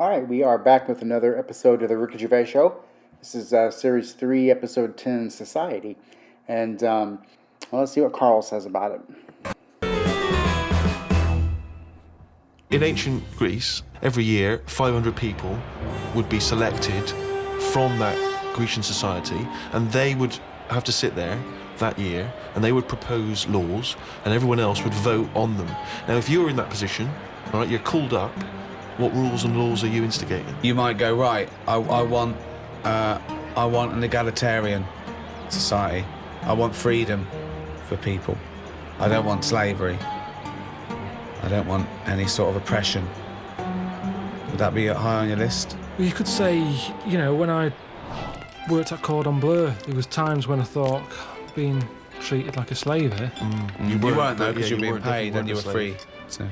All right, we are back with another episode of the Ricky Gervais Show. This is Series 3, Episode 10, Society. And let's see what Karl says about it. In ancient Greece, every year, 500 people would be selected from that Grecian society, and they would have to sit there that year, and they would propose laws, and everyone else would vote on them. Now, if you were in that position, all right, you're called up, what rules and laws are you instigating? You might go, right, I want an egalitarian society. I want freedom for people. I don't want slavery. I don't want any sort of oppression. Would that be high on your list? Well, you could say, when I worked at Cordon Bleu, there was times when I thought being treated like a slave here. You weren't though, because you were being weren't, paid and you were free. So.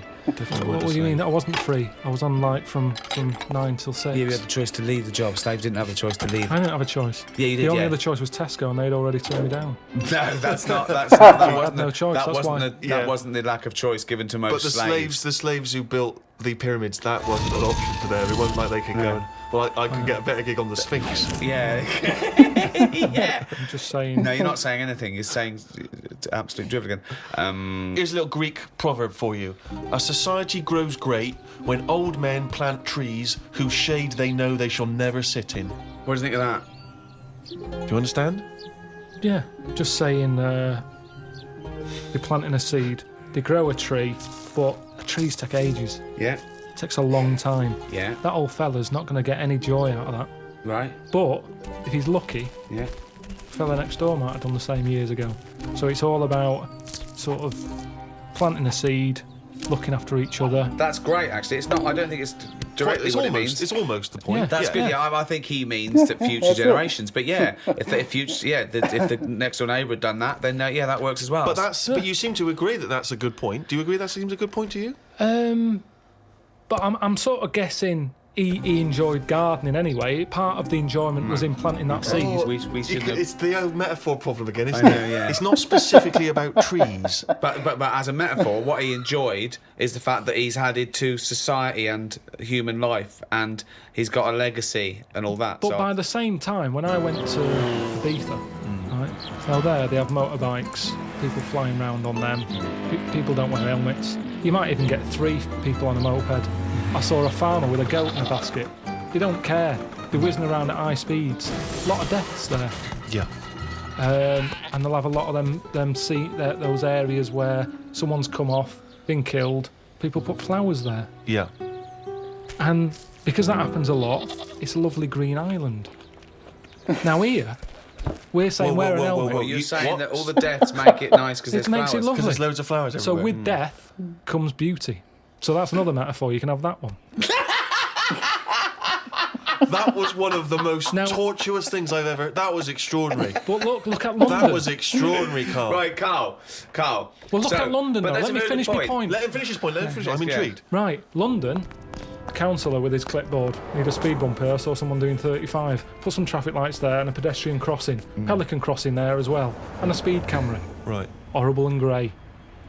What do you mean? I wasn't free. I was on from 9 till 6. Yeah, you had the choice to leave the job. Slaves didn't have the choice to leave. I didn't have a choice. Yeah, you did. The only other choice was Tesco, and they'd already turned me down. No, that wasn't the lack of choice given to most but the slaves who built the pyramids, that wasn't an option for them. It wasn't like they could go. Well, I could get a better gig on the Sphinx. Yeah. Yeah. I'm just saying. No, you're not saying anything. You're saying absolute drivel again. Here's a little Greek proverb for you. A society grows great when old men plant trees whose shade they know they shall never sit in. What do you think of that? Do you understand? Yeah, just saying. You're planting a seed. They grow a tree, but trees take ages. Yeah. It takes a long time. Yeah. That old fella's not going to get any joy out of that. Right. But if he's lucky, yeah, the fella next door might have done the same years ago. So it's all about sort of planting a seed, looking after each other. That's great, actually. It's not. I don't think it's directly what it means. It's almost the point. Yeah. That's good. Yeah, I think he means that future generations. But yeah, if the next door neighbour had done that, then that works as well. But you seem to agree that that's a good point. Do you agree that seems a good point to you? But I'm sort of guessing he enjoyed gardening anyway. Part of the enjoyment was in planting that seed. It's the old metaphor problem again, isn't I know, it? yeah. It's not specifically about trees. But as a metaphor, what he enjoyed is the fact that he's added to society and human life, and he's got a legacy and all that. But by the same time, when I went to Ibiza, right, now there they have motorbikes, people flying around on them. People don't wear helmets. You might even get 3 people on a moped. I saw a farmer with a goat in a basket. They don't care. They're whizzing around at high speeds. A lot of deaths there. Yeah. And they'll have a lot of those areas where someone's come off, been killed. People put flowers there. Yeah. And because that happens a lot, it's a lovely green island. Now here, we're saying wear an helmet. Whoa. You're saying that all the deaths make it nice because there's makes flowers. it lovely. Because there's loads of flowers everywhere. So with death comes beauty. So that's another metaphor. You can have that one. That was one of the most tortuous things I've ever... That was extraordinary. But look at London. That was extraordinary, Karl. Right, Karl. Well, look at London, though. Let me finish my point. Let him finish his point. I'm intrigued. Right, London, councillor with his clipboard. Need a speed bump here. I saw someone doing 35. Put some traffic lights there and a pedestrian crossing. Pelican crossing there as well. And a speed camera. Right. Horrible and grey.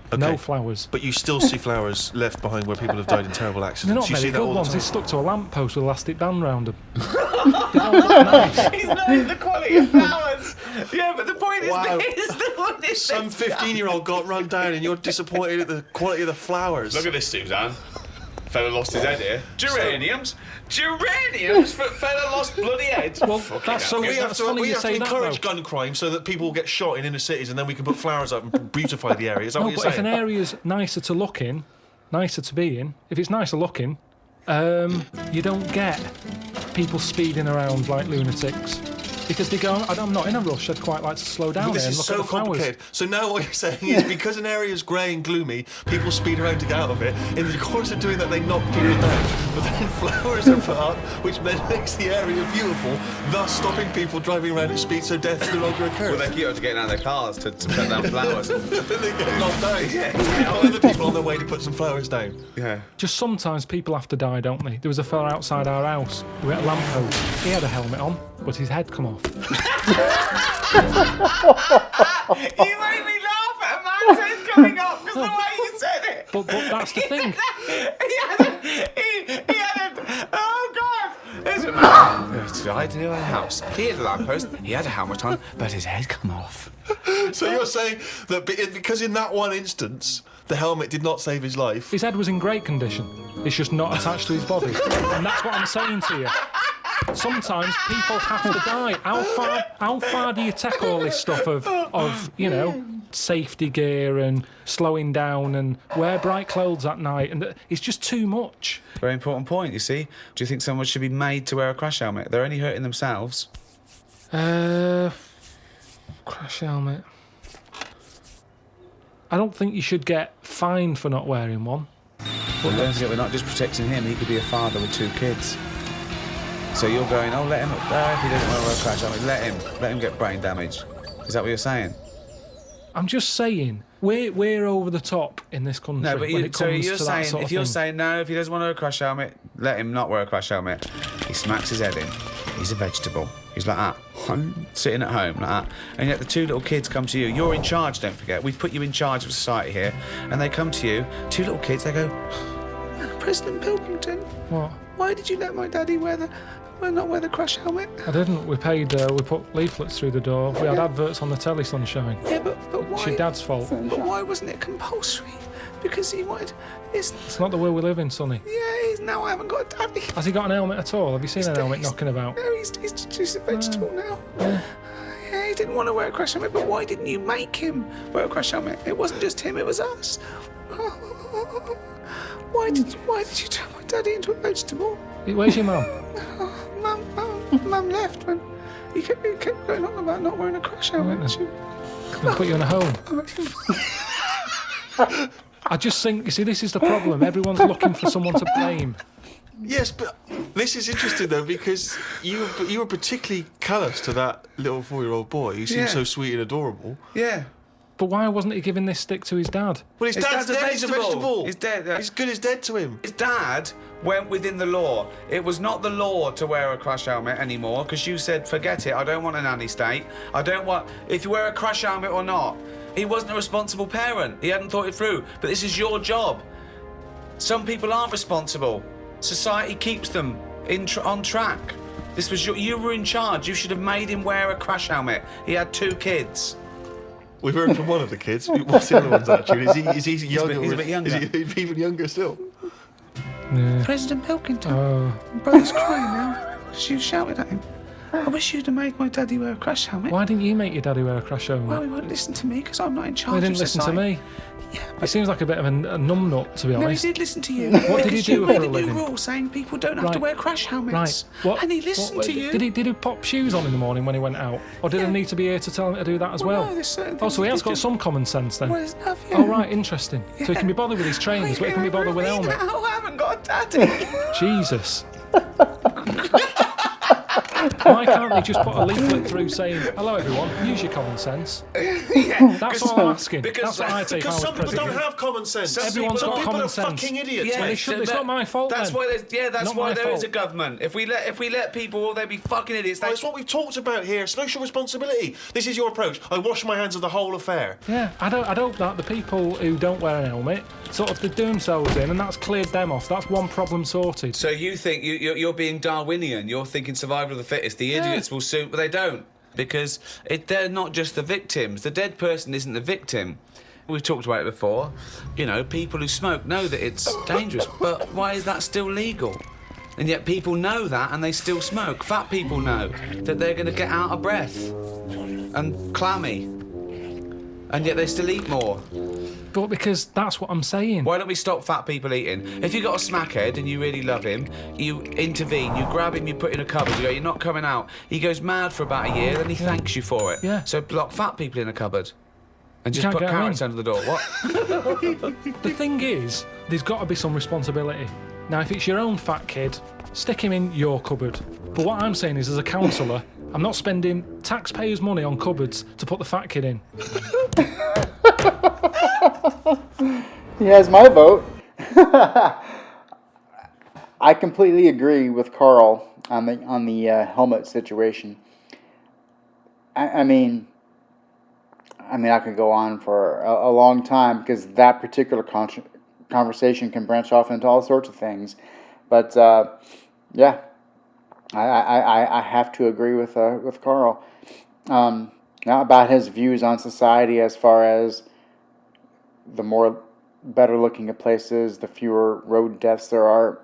Okay. No flowers. But you still see flowers left behind where people have died in terrible accidents. They're not you very see that good all ones. the He's time. stuck to a lamppost with elastic band round them. They don't look nice. He's knowing the quality of flowers. Yeah, but the point is Wow. this. Some 15-year-old got run down and you're disappointed at the quality of the flowers. Look at this, Suzanne. Fella lost his head here. Geraniums? Fella lost bloody head. Well, So we have to encourage gun crime so that people will get shot in inner cities and then we can put flowers up and beautify the area. Is that what you're but if saying? an area's nicer to look in, nicer to be in, if it's nicer looking, you don't get people speeding around like lunatics. Because they go, I'm not in a rush, I'd quite like to slow down This here and is look so at the flowers. complicated. So now what you're saying is because an area is grey and gloomy, people speed around to get out of it. In the course of doing that, they knock people down. But then flowers are put up, which then makes the area beautiful, thus stopping people driving around at speed so death no longer occurs. Well, they keep getting out of their cars to put down flowers. Then they get knocked down. Yeah. Other people on their way to put some flowers down. Yeah. Just sometimes people have to die, don't they? There was a fella outside our house who had a lamppost. He had a helmet on, but his head come off. You made me laugh at a man's head coming up because the way you said it. But that's the thing. He had a, oh There's a man who died near a house. He had a lamppost, he had a helmet on, but his head come off. So you're saying that because in that one instance, the helmet did not save his life? His head was in great condition. It's just not attached to his body. And that's what I'm saying to you. Sometimes people have to die. How far do you take all this stuff of safety gear and slowing down and wear bright clothes at night? And it's just too much. Very important point, you see. Do you think someone should be made to wear a crash helmet? They're only hurting themselves. Crash helmet. I don't think you should get fined for not wearing one. But don't forget, we're not just protecting him. He could be a father with 2 kids. So you're going, let him, if he doesn't want to wear a crash helmet, let him get brain damage. Is that what you're saying? I'm just saying, we're over the top in this country. No, but when it comes you're to saying, that sort of if you're thing. saying no, if he doesn't want to wear a crash helmet, let him not wear a crash helmet. He smacks his head in. He's a vegetable. He's like that, sitting at home like that. And yet the 2 little kids come to you. You're in charge, don't forget. We've put you in charge of society here. And they come to you, 2 little kids, they go, President Pilkington, What? why did you let my daddy not wear the crash helmet? I didn't. We paid. We put leaflets through the door. We had adverts on the telly, Sunshine. Yeah, but why? It's your dad's fault. But why wasn't it compulsory? Because he wanted. It's not the world we live in, Sonny. Now I haven't got a daddy. Has he got an helmet at all? Have you seen an helmet knocking about? No, he's a vegetable now. Yeah. Yeah, he didn't want to wear a crash helmet, but why didn't you make him wear a crash helmet? It wasn't just him, it was us. Why did you turn my daddy into a vegetable? Where's your mum? Mum left when he kept going on about not wearing a crash helmet. They'll put you in a home. I just think, you see, this is the problem. Everyone's looking for someone to blame. Yes, but this is interesting though, because you were particularly callous to that little 4-year-old boy who seemed so sweet and adorable. Yeah. But why wasn't he giving this stick to his dad? Well, his dad's dead. He's a vegetable. He's dead. He's good as dead to him. His dad went within the law. It was not the law to wear a crash helmet anymore because you said, forget it, I don't want a nanny state. I don't want... If you wear a crash helmet or not. He wasn't a responsible parent. He hadn't thought it through. But this is your job. Some people aren't responsible. Society keeps them on track. This was you were in charge. You should have made him wear a crash helmet. He had 2 kids. We've heard from one of the kids. What's the other one's attitude? Is he younger? He's a bit younger. Is he even younger still? Yeah. President Pilkington. Oh. My brother's crying now because you shouted at him. I wish you'd have made my daddy wear a crash helmet. Why didn't you make your daddy wear a crash helmet? Well, he wouldn't listen to me because I'm not in charge He didn't of listen to society. me. Yeah, He but seems like a bit of a numbnut, to be no, he honest. did listen to you. What did he Because do you for made a a new living? rule saying people don't have to Right. wear crash helmets. Right. What? And he listened to you. Did he pop shoes on in the morning when he went out? Or did I need to be here to tell him to do that as well? No, there's certain Oh, things so he that has got do. some common sense then. Well, there's enough, yeah. Oh, right, interesting. So he can be bothered with his trainers, but he can be bothered with helmet. Now I haven't got a daddy. Jesus. Why can't they just put a leaflet through saying, hello everyone, use your common sense? That's all I'm asking. because- That's what I'd say if I Because was some people president. don't have common sense. Everyone's Some got people common are sense. fucking idiots. Yeah, Well, it's not my fault That's then. why that's Not why my there is a fault. government. If we let people, they'd be fucking idiots. Well, it's what we've talked about here. Social responsibility. This is your approach. I wash my hands of the whole affair. Yeah, I'd hope that the people who don't wear an helmet sort of they do themselves in, and that's cleared them off. That's one problem sorted. So you think you're being Darwinian? You're thinking survival of the fittest. The idiots will soon, but they don't, because they're not just the victims. The dead person isn't the victim. We've talked about it before. You know, people who smoke know that it's dangerous, but why is that still legal? And yet people know that and they still smoke. Fat people know that they're going to get out of breath and clammy, and yet they still eat more. But because that's what I'm saying. Why don't we stop fat people eating? If you got a smackhead and you really love him, you intervene, you grab him, you put in a cupboard, you go, you're not coming out. He goes mad for about a year, then he thanks you for it. Yeah. So lock fat people in a cupboard. And just can't put get 'em carrots in. under the door. What? The thing is, there's got to be some responsibility. Now, if it's your own fat kid, stick him in your cupboard. But what I'm saying is, as a counsellor, I'm not spending taxpayers' money on cupboards to put the fat kid in. He has my vote. I completely agree with Karl on the helmet situation. I mean, I could go on for a long time because that particular conversation can branch off into all sorts of things. But yeah, I have to agree with Karl. Now about his views on society as far as the more better looking a place is, the fewer road deaths there are.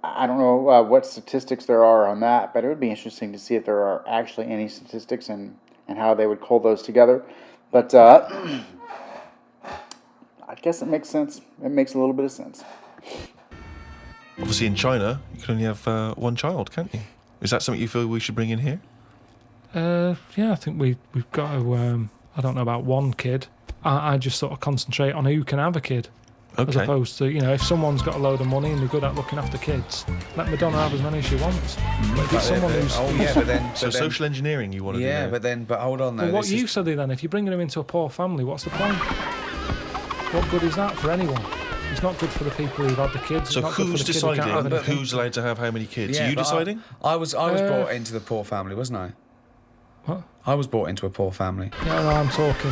I don't know what statistics there are on that, but it would be interesting to see if there are actually any statistics and how they would pull those together. But I guess it makes sense. It makes a little bit of sense. Obviously, in China, you can only have one child, can't you? Is that something you feel we should bring in here? Yeah, I think we've got to. I don't know about one kid. I just sort of concentrate on who can have a kid, as Okay. opposed to if someone's got a load of money and they're good at looking after kids, let Madonna have as many as she wants. But if it's someone who's but then So social engineering you want to do yeah, there. but hold on though. well, what this you is- said then, if you're bringing them into a poor family, what's the point? What good is that for anyone? It's not good for the people who've had the kids. So it's not good who's for the kid who can't have deciding anything. who's allowed to have how many kids? Yeah, Are you but deciding? I was Uh, brought into the poor family, wasn't I? What? I was brought into a poor family. No, I'm talking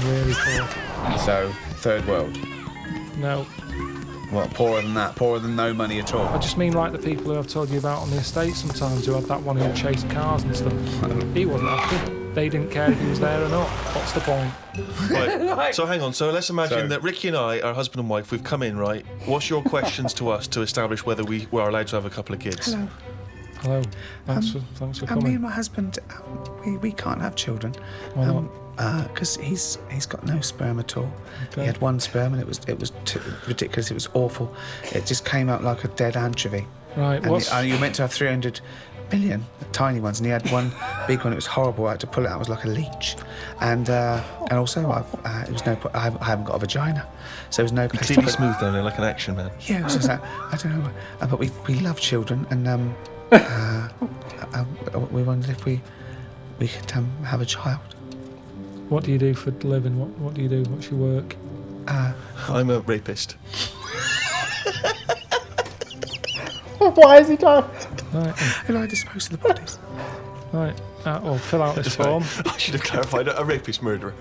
really poor. So third world. No, What, poorer than that? Poorer than no money at all? I just mean like the people who I've told you about on the estate sometimes, who had that one who chased cars and stuff. He wasn't happy. They didn't care if he was there or not. What's the point? Right. So hang on. So let's imagine So- that Ricky and I are husband and wife. We've come in, right? What's your questions to us to establish whether we were allowed to have a couple of kids? Hello. Thanks for Me and coming. my husband, we can't have children. Why not? Because he's got no sperm at all. Okay. He had one sperm and it was ridiculous. It was awful. It just came out like a dead anchovy. Right. And What's you were meant to have 300 million tiny ones, and he had one big one. It was horrible. I had to pull it out. It was like a leech. And also, it was no. I haven't got a vagina, so there was no place to Clearly put. smooth down there, like an action man. Yeah, it was just that. I don't know. But we love children, and we wondered if we could have a child. What do you do for a living? What do you do? What's your work? I'm a rapist. Why is he talking? Right. And I dispose of the bodies. Right. Well, fill out this form. I should have clarified. A rapist murderer.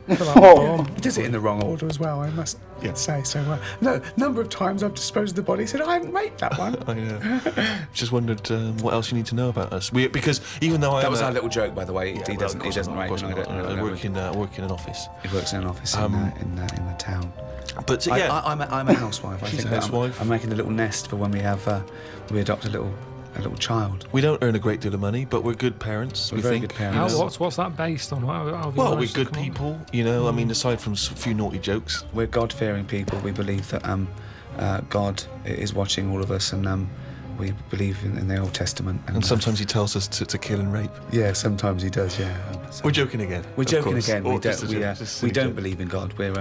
Fill out the Oh. form. He does it in the wrong order as well, I must Yeah. say. So, no, number of times I've disposed of the body. He said, I hadn't raped that one. I just wondered what else you need to know about us. Because even though I That am was a, our little joke, by the way. Yeah, He well, doesn't of course not, rape, of course and I not. don't I work in an office. He works in an office in the town. But yeah, I'm a housewife. I She's think a that housewife. I'm making a little nest for when we adopt a little child. we don't earn a great deal of money, but we're good parents. We're we very think. good parents. What's that based on? How have you Well, we're managed to good come up people, you know. I mean, aside from a few naughty jokes. We're God-fearing people. We believe that God is watching all of us, and we believe in the Old Testament. And sometimes he tells us to kill and rape. yeah, sometimes he does. Yeah, We're joking again. We're of joking course. again. Or We just a don't. joke, just a We silly don't joke. believe in God. We're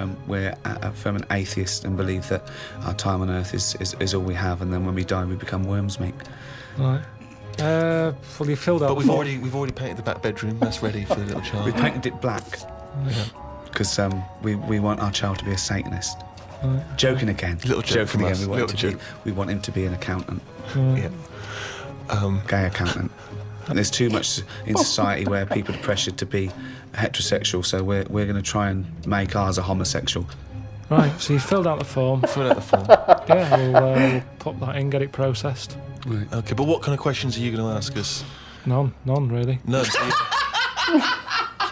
from an atheist and believe that our time on earth is all we have, and then when we die, we become worms meat. Right. Well, you filled out. But the we've form. already painted the back bedroom. That's ready for the little child. We painted it black because we want our child to be a Satanist. Right. Joking again. Little joke from us, We little joke. we want him to be an accountant, Yeah. gay accountant. And there's too much in society where people are pressured to be heterosexual, so we're going to try and make ours a homosexual. Right. So you filled out the form. Fill out the form. Yeah. We'll pop that in, get it processed. Okay, but what kind of questions are you going to ask us? None really. No, It's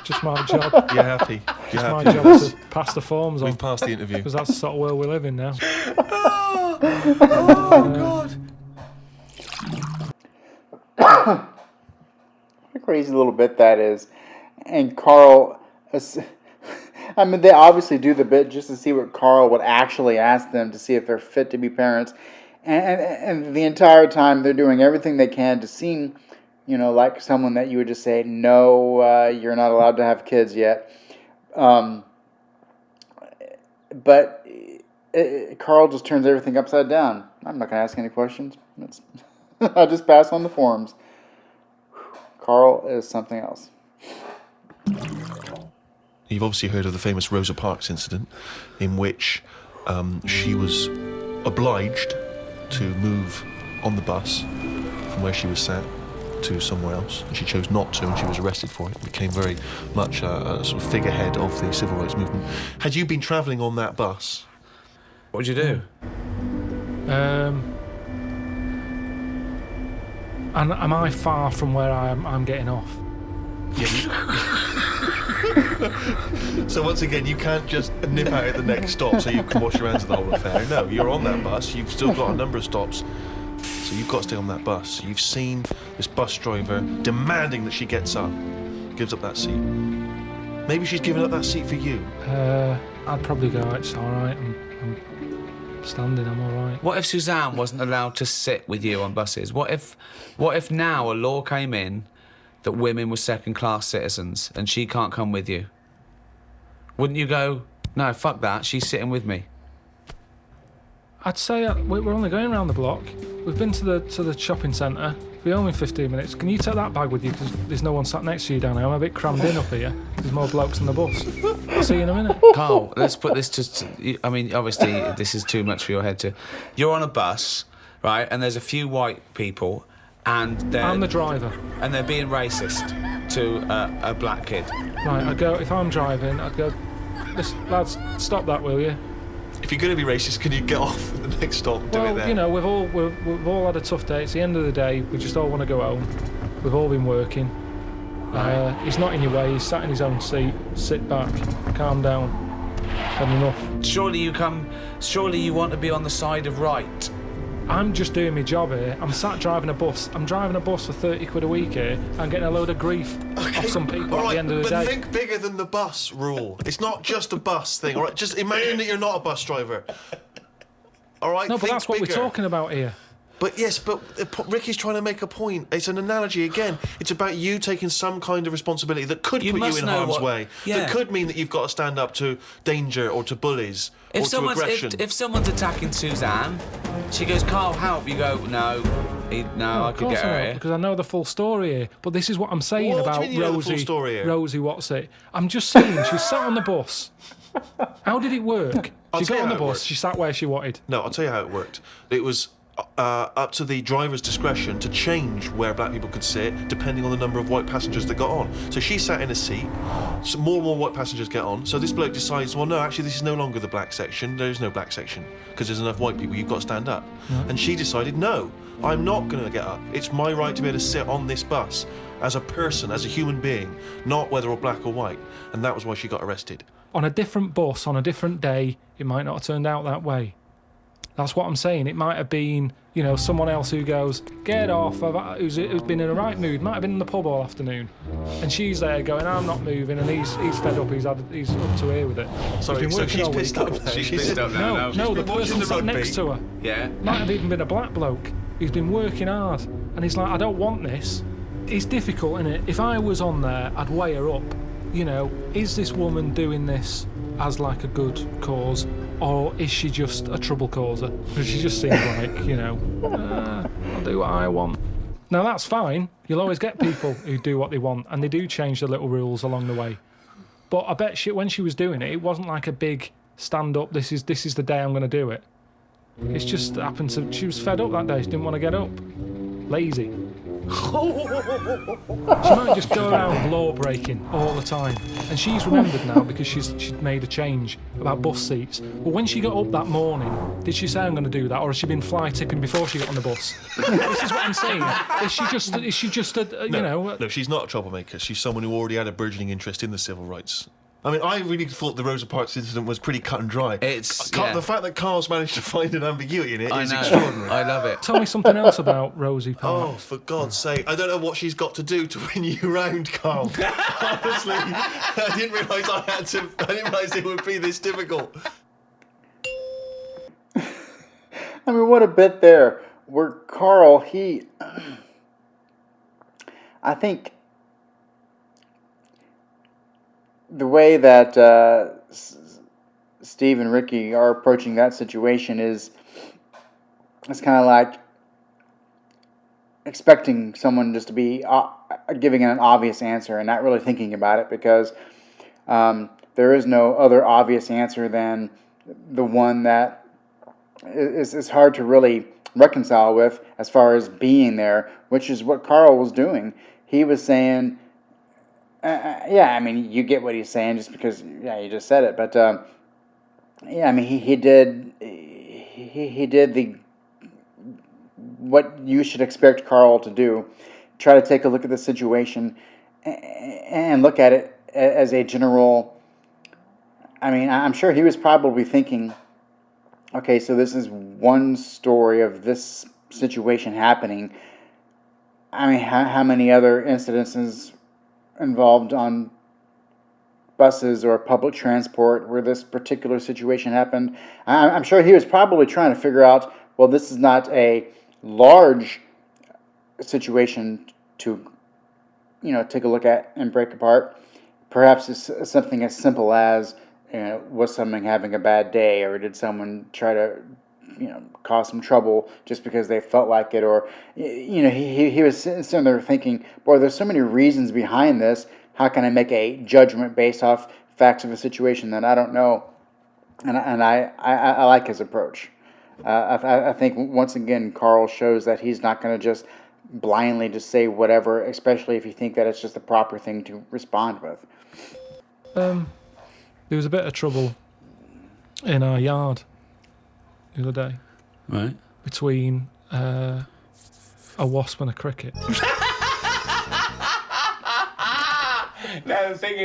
just my job. you're happy. You're My happy. job to pass the forms on, We've passed the interview. because that's the sort of world we live in now. Oh God! What a crazy little bit that is. And Karl, I mean, they obviously do the bit just to see what Karl would actually ask them to see if they're fit to be parents. And the entire time they're doing everything they can to seem, like someone that you would just say, no, you're not allowed to have kids yet. But Karl just turns everything upside down. I'm not going to ask any questions. I'll just pass on the forms. Karl is something else. You've obviously heard of the famous Rosa Parks incident, in which she was obliged to move on the bus from where she was sat to somewhere else, and she chose not to, and she was arrested for it. It became very much a sort of figurehead of the civil rights movement. Had you been travelling on that bus? What would you do? And am I far from where I'm getting off? So once again, you can't just nip out at the next stop so you can wash your hands of the whole affair. No, you're on that bus. You've still got a number of stops, so you've got to stay on that bus. So you've seen this bus driver demanding that she gets up, gives up that seat. Maybe she's given up that seat for you. I'd probably go, it's all right. I'm standing, I'm all right. What if Suzanne wasn't allowed to sit with you on buses? What if now a law came in that women were second-class citizens and she can't come with you? Wouldn't you go, no, fuck that, she's sitting with me? I'd say we're only going around the block. We've been to the shopping centre. We're only 15 minutes. Can you take that bag with you? Because there's no one sat next to you down here. I'm a bit crammed in up here. There's more blokes on the bus. I'll see you in a minute. Carl, let's put this to... I mean, obviously, this is too much for your head to... You're on a bus, right, and there's a few white people, and they're... I'm the driver. And they're being racist to a black kid. Right, I'd go... If I'm driving, I'd go... Listen, lads, stop that, will you? If you're going to be racist, can you get off at the next stop and do it there? You know, we've all had a tough day. It's the end of the day. We just all want to go home. We've all been working. He's not in your way. He's sat in his own seat. Sit back. Calm down. Had enough. Surely you want to be on the side of right. I'm just doing my job here. I'm sat driving a bus. I'm driving a bus for 30 quid a week here. I'm getting a load of grief off some people all at right, the end of the but day. think bigger than the bus rule. It's not just a bus thing, all right? Just imagine that you're not a bus driver. All right, No, but think that's what bigger. we're talking about here. But yes, but Ricky's trying to make a point. It's an analogy again. It's about you taking some kind of responsibility that could put you in harm's way. Yeah. That could mean that you've got to stand up to danger or to bullies or to aggression. If someone's attacking Suzanne, she goes, Carl, help. You go, no, I could get her I here. because I know the full story here. But this is what I'm saying What do about you mean you know the Rosie. full story here? Rosie, what's it? I'm just saying, she sat on the bus. How did it work? I'll She tell got you on the how it bus. worked. She sat where she wanted. No, I'll tell you how it worked. It was up to the driver's discretion to change where black people could sit depending on the number of white passengers that got on. So she sat in a seat, so more and more white passengers get on. So this bloke decides, well, no, actually, this is no longer the black section. There is no black section because there's enough white people. You've got to stand up. And she decided, no, I'm not going to get up. It's my right to be able to sit on this bus as a person, as a human being, not whether or black or white. And that was why she got arrested. On a different bus, on a different day, it might not have turned out that way. That's what I'm saying. It might have been, you know, someone else who goes, get off, who's been in a right mood, might have been in the pub all afternoon. And she's there going, I'm not moving, and he's fed up, he's up to here with it. Sorry, been so working she's all week. pissed up now. She's pissed up now. No, the been watching person the sat rugby. next to her Yeah. might have even been a black bloke who's been working hard. And he's like, I don't want this. It's difficult, isn't it? If I was on there, I'd weigh her up. You know, is this woman doing this as like a good cause, or is she just a trouble causer? Because she just seems like, you know, I'll do what I want. Now that's fine. You'll always get people who do what they want, and they do change the little rules along the way. But I bet when she was doing it, it wasn't like a big stand up. This is the day I'm going to do it. It's just happened to. She was fed up that day. She didn't want to get up. Lazy. She might just go around law breaking all the time, and she's remembered now because she'd made a change about bus seats. But when she got up that morning, did she say I'm going to do that, or has she been fly tipping before she got on the bus? This is what I'm saying. Is she just you know? No, she's not a troublemaker. She's someone who already had a burgeoning interest in the civil rights. I mean, I really thought the Rosa Parks incident was pretty cut and dry. The fact that Karl's managed to find an ambiguity in it is extraordinary. I love it. Tell me something else about Rosie Parks. Oh, for God's sake. I don't know what she's got to do to win you round, Karl. Honestly, I didn't realise it would be this difficult. I mean, what a bit there. Where Karl, I think the way that Steve and Ricky are approaching that situation is kind of like expecting someone just to be giving an obvious answer and not really thinking about it, because there is no other obvious answer than the one that is hard to really reconcile with as far as being there, which is what Karl was doing. He was saying, I mean, you get what he's saying just because, you just said it. But, I mean, he did the what you should expect Karl to do. Try to take a look at the situation and look at it as a general. I mean, I'm sure he was probably thinking, okay, so this is one story of this situation happening. I mean, how many other incidences involved on buses or public transport where this particular situation happened? I'm sure he was probably trying to figure out, well, this is not a large situation to, take a look at and break apart. Perhaps it's something as simple as, was someone having a bad day, or did someone try to, cause some trouble just because they felt like it, or, he was sitting there thinking, boy, there's so many reasons behind this. How can I make a judgment based off facts of a situation that I don't know? And I like his approach. I think once again, Karl shows that he's not going to just blindly just say whatever, especially if you think that it's just the proper thing to respond with. There was a bit of trouble in our yard the other day. Right. Between a wasp and a cricket. No, the thing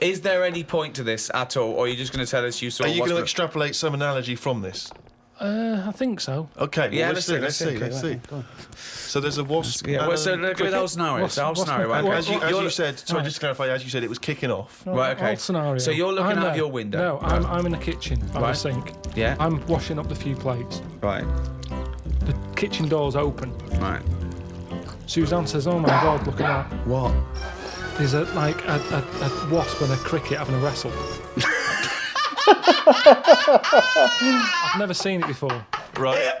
is there any point to this at all, or are you just going to tell us you saw? Are you going to extrapolate some analogy from this? I think so. Okay, Yeah, well, let's see. So there's a wasp. Yeah, well, so look at the whole scenario. The whole scenario. Right? As you said, sorry, just to clarify, as you said, it was kicking off. Right, okay. Old scenario. So you're looking I'm out there. of your window. No, I'm in the kitchen by the Right. sink. Yeah. I'm washing up the few plates. Right. The kitchen door's open. Right. Suzanne says, "Oh my God, look at that! What? There's a wasp and a cricket having a wrestle." I've never seen it before. Right.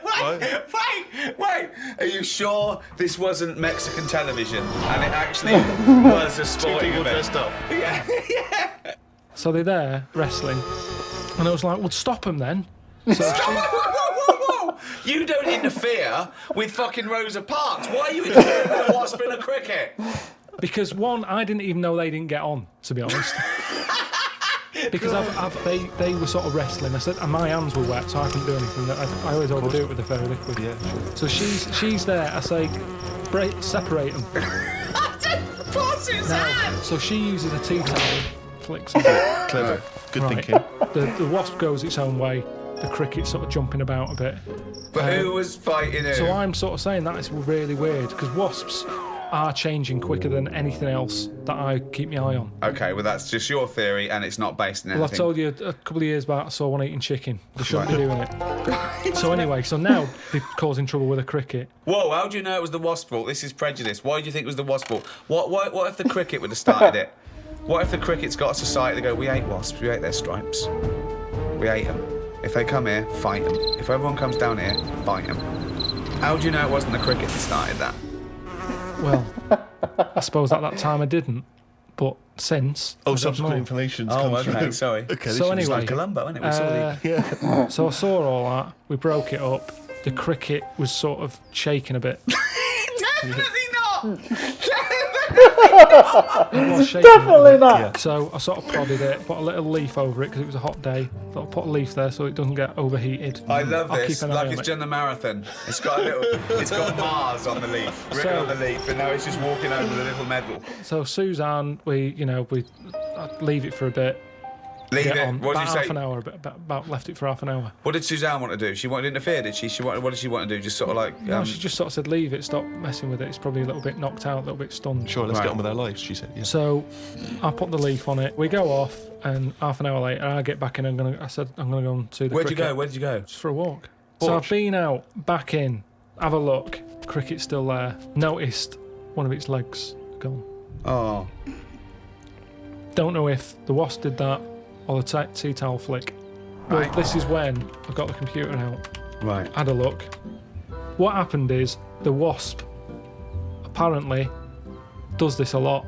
Wait! Are you sure this wasn't Mexican television and it actually was a Two sporting people event? dressed up. Yeah. So they're there wrestling, and I was like, "Well, stop them then." So Whoa! You don't interfere with fucking Rosa Parks. Why are you interfering with a wasp in a cricket? because one, I didn't even know they didn't get on, to be honest. Because they were sort of wrestling. I said, and my hands were wet, so I couldn't do anything. I always overdo it with the fairy liquid. Yeah, sure. So she's there. I say, separate them. Now, so she uses a tea towel, flicks them. Clever. Good Right. thinking. The wasp goes its own way. The cricket's sort of jumping about a bit. But who was fighting who? So I'm sort of saying that is really weird because wasps are changing quicker than anything else that I keep my eye on. Okay, well that's just your theory and it's not based on anything. Well, I told you a couple of years back I saw one eating chicken. They shouldn't be doing it. So anyway, so now they're causing trouble with a cricket. Whoa, how do you know it was the wasp fault? This is prejudice. Why do you think it was the wasp fault? What if the cricket would have started it? What if the cricket's got a society that go, we hate wasps, we hate their stripes. We hate them. If they come here, fight them. If everyone comes down here, fight them. How do you know it wasn't the cricket that started that? Well, I suppose at that time I didn't, but since. Oh, I don't subsequent know. information's Oh, come okay, through. sorry. Okay, So this anyway, Columbo, isn't it? We saw the... so I saw all that. We broke it up. The cricket was sort of shaking a bit. Definitely not! It was shaking Definitely a bit. not. Yeah. So I sort of prodded it, put a little leaf over it because it was a hot day. Thought I'd put a leaf there so it doesn't get overheated. I love I'll this. keep an eye Like on it's it. done the marathon. It's got it's got Mars on the leaf, written So- on the leaf, and now it's just walking over the little medal. So Suzanne, I'd leave it for a bit. Leave Get it. on. What did About you say? half an hour. About left it for half an hour. What did Suzanne want to do? She wanted to interfere, did she? What did she want to do? Just sort of like. No, she just sort of said, leave it, stop messing with it. It's probably a little bit knocked out, a little bit stunned. Sure, let's Right. get on with our lives, she said. Yeah. So I put the leaf on it. We go off, and half an hour later, I get back in. I said, I'm going to go and see the Where'd you cricket. go? Where did you go? Just for a walk. So Walk. I've been out, back in, have a look. Cricket's still there. Noticed one of its legs gone. Oh. Don't know if the wasp did that or the tea towel flick. Well, Right. this is when I got the computer out. Right. Had a look. What happened is the wasp apparently does this a lot,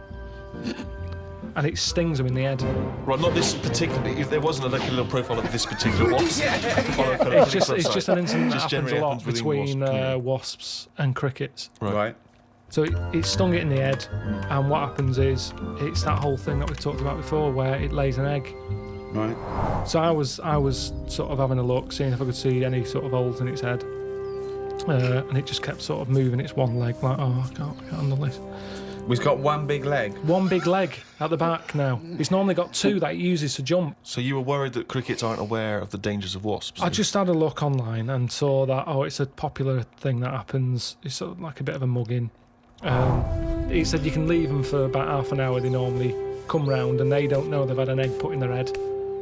and it stings them in the head. Right, not this particular. If there wasn't like a little profile of this particular wasp. It's just an incident that Just happens a generally lot happens within between wasp community. wasps and crickets. Right. So it stung it in the head, and what happens is it's that whole thing that we talked about before, where it lays an egg. Right. So I was sort of having a look, seeing if I could see any sort of holes in its head. and it just kept sort of moving its one leg, like, oh, I can't handle this. We've got one big leg. One big leg at the back now. It's normally got two that it uses to jump. So you were worried that crickets aren't aware of the dangers of wasps? I just had a look online and saw that, it's a popular thing that happens. It's sort of like a bit of a mugging. It said you can leave them for about half an hour. They normally come round and they don't know they've had an egg put in their head.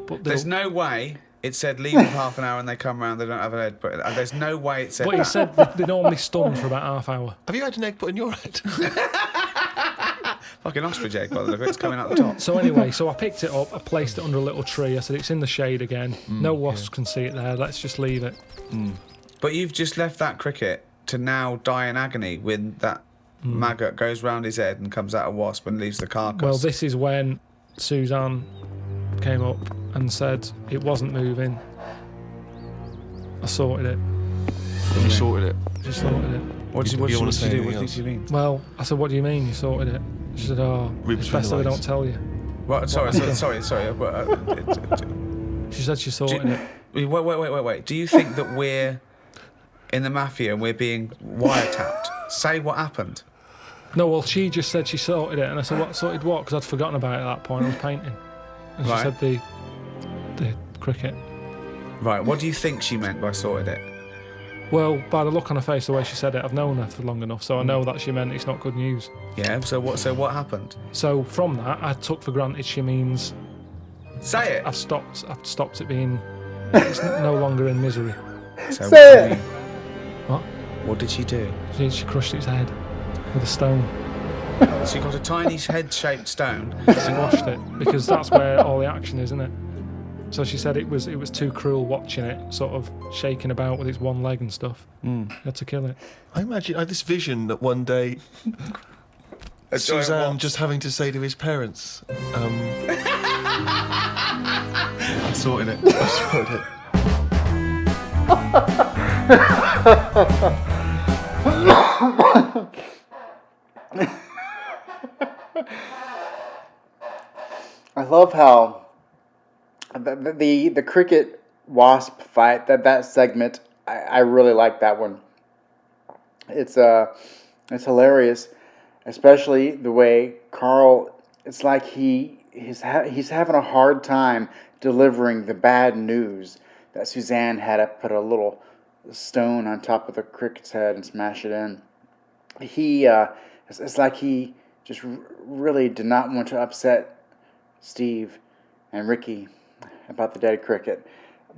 But There's no way it said leave them for half an hour and they come round, they don't have an egg. But there's no way it said But it said they're normally stunned for about half hour. Have you had an egg put in your head? Fucking ostrich egg, by the look of it, it's coming out the top. So anyway, I picked it up, I placed it under a little tree. I said, it's in the shade again. No wasps can see it there. Let's just leave it. But you've just left that cricket to now die in agony when that maggot goes round his head and comes out a wasp and leaves the carcass. Well, this is when Suzanne came up and said it wasn't moving. I sorted it. You sorted it. Just sorted it. What did you you wanna do? say What anything did else? you mean? Well, I said, what do you mean you sorted it? She said, Read it's between best the that I lines. don't tell you. What? Sorry. She said she sorted it. Wait. Do you think that we're in the mafia and we're being wiretapped? Say what happened. No, well, she just said she sorted it. And I said, what, sorted what? Because I'd forgotten about it at that point. I was painting. And she Right. said the cricket. Right, what do you think she meant by sorted it? Well, by the look on her face, the way she said it, I've known her for long enough, so I know that she meant it's not good news. Yeah, so what happened? So from that, I took for granted she means Say it. I've stopped it being, it's no longer in misery. So Say it. What? What did she do? She crushed its head with a stone. She got a tiny head-shaped stone. Squashed it, because that's where all the action is, isn't it? So she said it was too cruel watching it sort of shaking about with its one leg and stuff. Had to kill it. I had this vision that one day Suzanne just having to say to his parents, I sorted it. I sorted it. I love how the cricket wasp fight, that segment, I really like that one. It's hilarious, especially the way Karl, it's like he's having a hard time delivering the bad news that Suzanne had to put a little stone on top of the cricket's head and smash it in. It's like he just really did not want to upset Steve and Ricky about the dead cricket.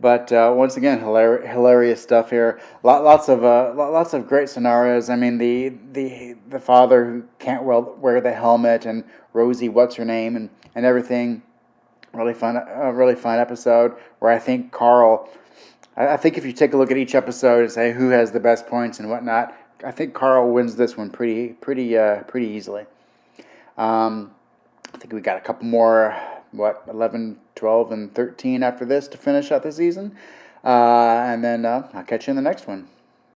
But once again, hilarious stuff here. Lots of great scenarios. I mean, the father who can't wear the helmet, and Rosie, what's her name, and everything. Really fun episode where I think Karl. I think if you take a look at each episode and say who has the best points and whatnot, I think Karl wins this one pretty easily. I think we got a couple more. 11, 12, and 13 after this to finish out the season. And then I'll catch you in the next one.